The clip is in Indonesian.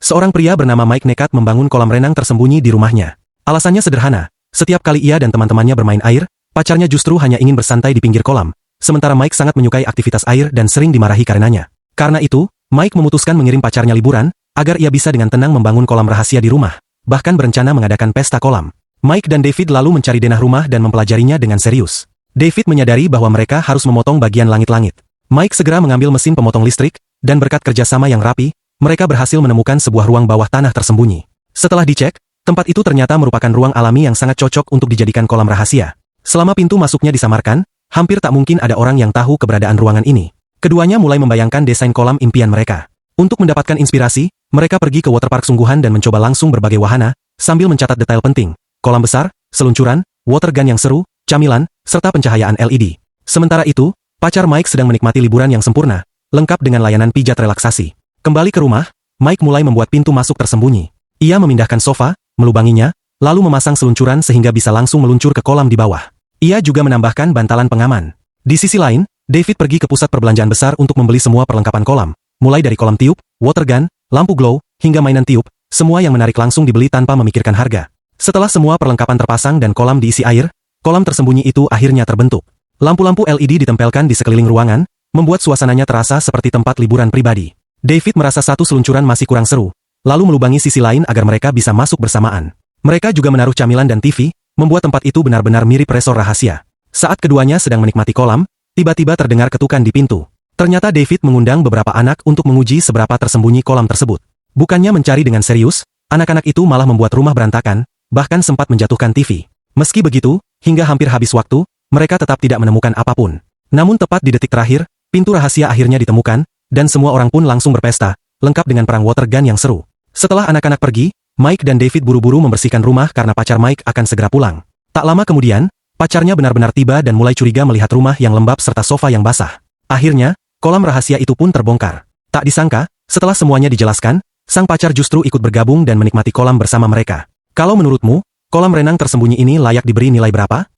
Seorang pria bernama Mike nekat membangun kolam renang tersembunyi di rumahnya. Alasannya sederhana, setiap kali ia dan teman-temannya bermain air, pacarnya justru hanya ingin bersantai di pinggir kolam, sementara Mike sangat menyukai aktivitas air dan sering dimarahi karenanya. Karena itu, Mike memutuskan mengirim pacarnya liburan, agar ia bisa dengan tenang membangun kolam rahasia di rumah, bahkan berencana mengadakan pesta kolam. Mike dan David lalu mencari denah rumah dan mempelajarinya dengan serius. David menyadari bahwa mereka harus memotong bagian langit-langit. Mike segera mengambil mesin pemotong listrik, dan berkat kerjasama yang rapi, mereka berhasil menemukan sebuah ruang bawah tanah tersembunyi. Setelah dicek, tempat itu ternyata merupakan ruang alami yang sangat cocok untuk dijadikan kolam rahasia. Selama pintu masuknya disamarkan, hampir tak mungkin ada orang yang tahu keberadaan ruangan ini. Keduanya mulai membayangkan desain kolam impian mereka. Untuk mendapatkan inspirasi, mereka pergi ke waterpark sungguhan dan mencoba langsung berbagai wahana, sambil mencatat detail penting, kolam besar, seluncuran, water gun yang seru, camilan, serta pencahayaan LED. Sementara itu, pacar Mike sedang menikmati liburan yang sempurna, lengkap dengan layanan pijat relaksasi. Kembali ke rumah, Mike mulai membuat pintu masuk tersembunyi. Ia memindahkan sofa, melubanginya, lalu memasang seluncuran sehingga bisa langsung meluncur ke kolam di bawah. Ia juga menambahkan bantalan pengaman. Di sisi lain, David pergi ke pusat perbelanjaan besar untuk membeli semua perlengkapan kolam, mulai dari kolam tiup, water gun, lampu glow, hingga mainan tiup, semua yang menarik langsung dibeli tanpa memikirkan harga. Setelah semua perlengkapan terpasang dan kolam diisi air, kolam tersembunyi itu akhirnya terbentuk. Lampu-lampu LED ditempelkan di sekeliling ruangan, membuat suasananya terasa seperti tempat liburan pribadi. David merasa satu seluncuran masih kurang seru, lalu melubangi sisi lain agar mereka bisa masuk bersamaan. Mereka juga menaruh camilan dan TV, membuat tempat itu benar-benar mirip resor rahasia. Saat keduanya sedang menikmati kolam, tiba-tiba terdengar ketukan di pintu. Ternyata David mengundang beberapa anak untuk menguji seberapa tersembunyi kolam tersebut. Bukannya mencari dengan serius, anak-anak itu malah membuat rumah berantakan, bahkan sempat menjatuhkan TV. Meski begitu, hingga hampir habis waktu, mereka tetap tidak menemukan apapun. Namun tepat di detik terakhir, pintu rahasia akhirnya ditemukan, dan semua orang pun langsung berpesta, lengkap dengan perang water gun yang seru. Setelah anak-anak pergi, Mike dan David buru-buru membersihkan rumah karena pacar Mike akan segera pulang. Tak lama kemudian, pacarnya benar-benar tiba dan mulai curiga melihat rumah yang lembab serta sofa yang basah. Akhirnya, kolam rahasia itu pun terbongkar. Tak disangka, setelah semuanya dijelaskan, sang pacar justru ikut bergabung dan menikmati kolam bersama mereka. Kalau menurutmu, kolam renang tersembunyi ini layak diberi nilai berapa?